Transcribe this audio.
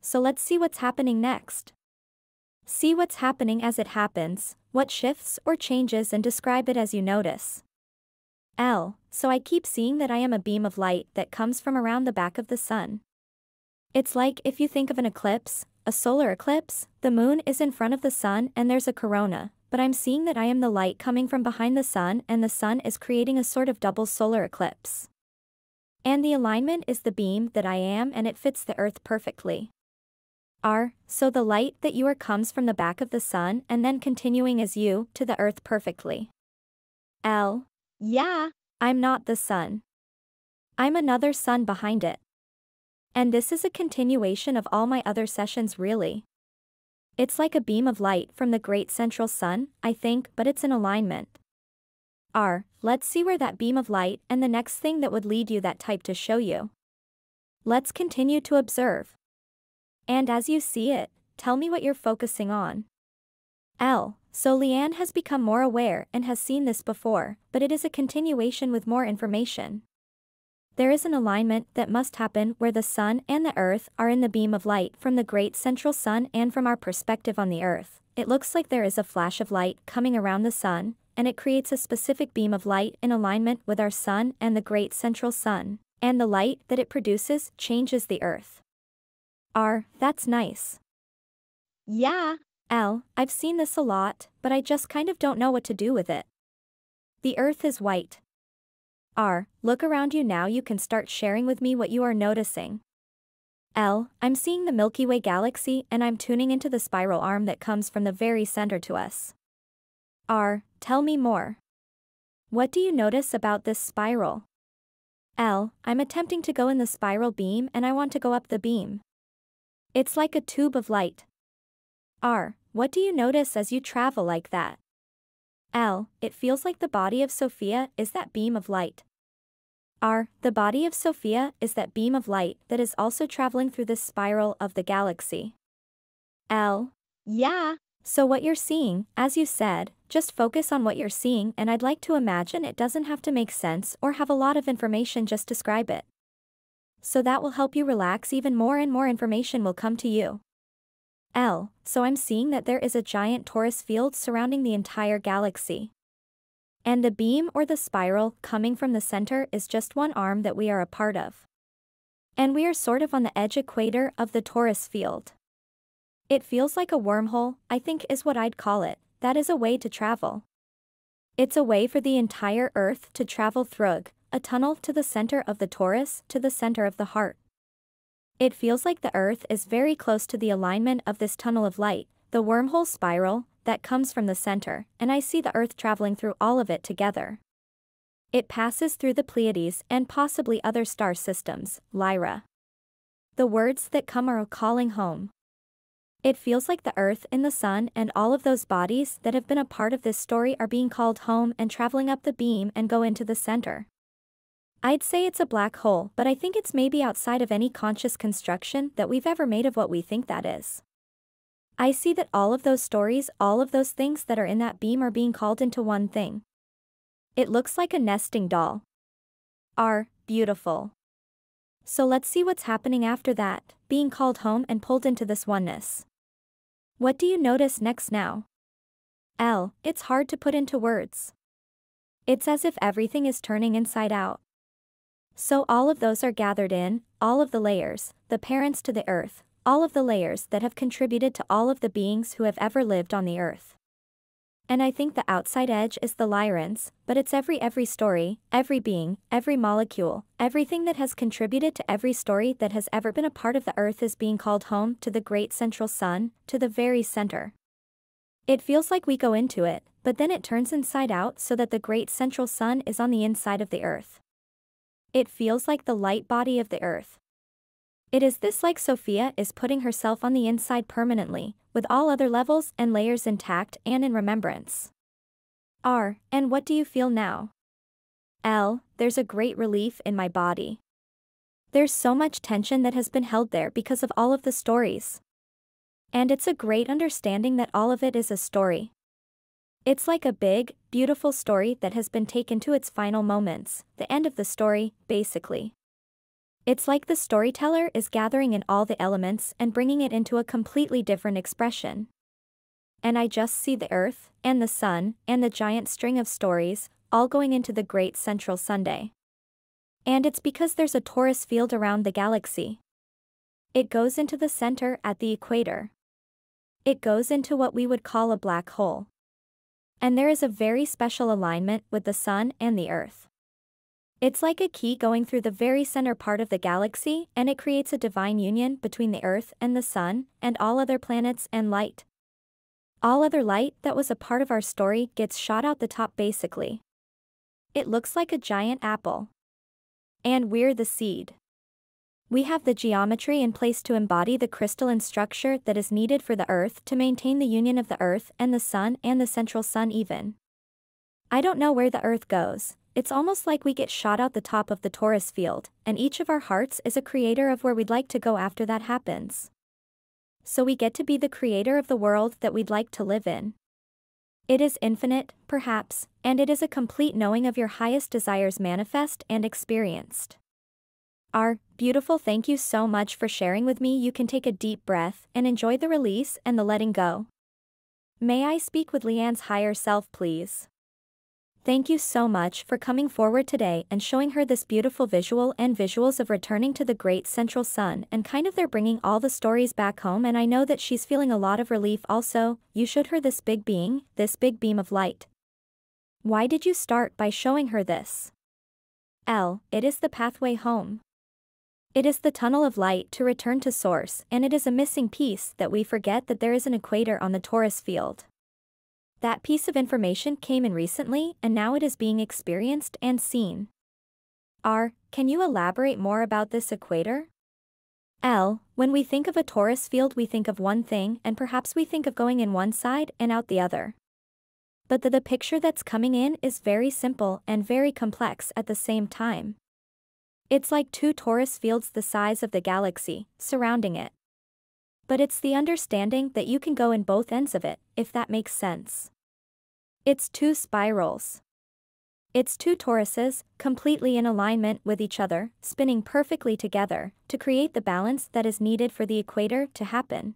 So let's see what's happening next. See what's happening as it happens, what shifts or changes, and describe it as you notice. So I keep seeing that I am a beam of light that comes from around the back of the sun. It's like if you think of an eclipse, a solar eclipse, the moon is in front of the sun and there's a corona, but I'm seeing that I am the light coming from behind the sun and the sun is creating a sort of double solar eclipse. And the alignment is the beam that I am and it fits the earth perfectly. So the light that you are comes from the back of the sun and then continuing as you to the earth perfectly. Yeah. I'm not the sun. I'm another sun behind it. And this is a continuation of all my other sessions really. It's like a beam of light from the great central sun, I think, but it's in alignment. Let's see where that beam of light and the next thing that would lead you that type to show you. Let's continue to observe. And as you see it, tell me what you're focusing on. So Leann has become more aware and has seen this before, but it is a continuation with more information. There is an alignment that must happen where the sun and the earth are in the beam of light from the great central sun, and from our perspective on the earth, it looks like there is a flash of light coming around the sun, and it creates a specific beam of light in alignment with our sun and the great central sun, and the light that it produces changes the earth. That's nice. Yeah. I've seen this a lot, but I just kind of don't know what to do with it. The earth is white. Look around you now, you can start sharing with me what you are noticing. I'm seeing the Milky Way galaxy and I'm tuning into the spiral arm that comes from the very center to us. Tell me more. What do you notice about this spiral? I'm attempting to go in the spiral beam and I want to go up the beam. It's like a tube of light. What do you notice as you travel like that? It feels like the body of Sophia is that beam of light. The body of Sophia is that beam of light that is also traveling through this spiral of the galaxy. Yeah. So what you're seeing, as you said, just focus on what you're seeing, and I'd like to imagine it doesn't have to make sense or have a lot of information, just describe it. So that will help you relax even more and more information will come to you. So I'm seeing that there is a giant torus field surrounding the entire galaxy. And the beam or the spiral coming from the center is just one arm that we are a part of. And we are sort of on the edge equator of the torus field. It feels like a wormhole, I think is what I'd call it. That is a way to travel. It's a way for the entire Earth to travel through, a tunnel to the center of the torus, to the center of the heart. It feels like the Earth is very close to the alignment of this tunnel of light, the wormhole spiral, that comes from the center, and I see the Earth traveling through all of it together. It passes through the Pleiades and possibly other star systems, Lyra. The words that come are calling home. It feels like the Earth and the Sun and all of those bodies that have been a part of this story are being called home and traveling up the beam and go into the center. I'd say it's a black hole, but I think it's maybe outside of any conscious construction that we've ever made of what we think that is. I see that all of those stories, all of those things that are in that beam are being called into one thing. It looks like a nesting doll. Beautiful. So let's see what's happening after that, being called home and pulled into this oneness. What do you notice next now? It's hard to put into words. It's as if everything is turning inside out. So all of those are gathered in, all of the layers, the parents to the earth, all of the layers that have contributed to all of the beings who have ever lived on the earth. And I think the outside edge is the Lyrans, but it's every story, every being, every molecule, everything that has contributed to every story that has ever been a part of the earth is being called home to the great central sun, to the very center. It feels like we go into it, but then it turns inside out so that the great central sun is on the inside of the earth. It feels like the light body of the earth. It is this like Sophia is putting herself on the inside permanently, with all other levels and layers intact and in remembrance. And what do you feel now? There's a great relief in my body. There's so much tension that has been held there because of all of the stories. And it's a great understanding that all of it is a story. It's like a big, beautiful story that has been taken to its final moments, the end of the story, basically. It's like the storyteller is gathering in all the elements and bringing it into a completely different expression. And I just see the Earth, and the Sun, and the giant string of stories, all going into the great central Sunday. And it's because there's a torus field around the galaxy. It goes into the center at the equator. It goes into what we would call a black hole. And there is a very special alignment with the Sun and the Earth. It's like a key going through the very center part of the galaxy, and it creates a divine union between the Earth and the Sun, and all other planets and light. All other light that was a part of our story gets shot out the top basically. It looks like a giant apple. And we're the seed. We have the geometry in place to embody the crystalline structure that is needed for the Earth to maintain the union of the Earth and the Sun and the central Sun even. I don't know where the Earth goes. It's almost like we get shot out the top of the torus field, and each of our hearts is a creator of where we'd like to go after that happens. So we get to be the creator of the world that we'd like to live in. It is infinite, perhaps, and it is a complete knowing of your highest desires manifest and experienced. Beautiful, thank you so much for sharing with me. You can take a deep breath and enjoy the release and the letting go. May I speak with Leann's higher self, please? Thank you so much for coming forward today and showing her this beautiful visual and visuals of returning to the great central Sun, and kind of they're bringing all the stories back home, and I know that she's feeling a lot of relief also. You showed her this big being, this big beam of light. Why did you start by showing her this? It is the pathway home. It is the tunnel of light to return to source, and it is a missing piece that we forget that there is an equator on the torus field. That piece of information came in recently, and now it is being experienced and seen. Can you elaborate more about this equator? When we think of a torus field we think of one thing, and perhaps we think of going in one side and out the other. But the picture that's coming in is very simple and very complex at the same time. It's like two torus fields the size of the galaxy, surrounding it. But it's the understanding that you can go in both ends of it, if that makes sense. It's two spirals. It's two toruses, completely in alignment with each other, spinning perfectly together, to create the balance that is needed for the equator to happen.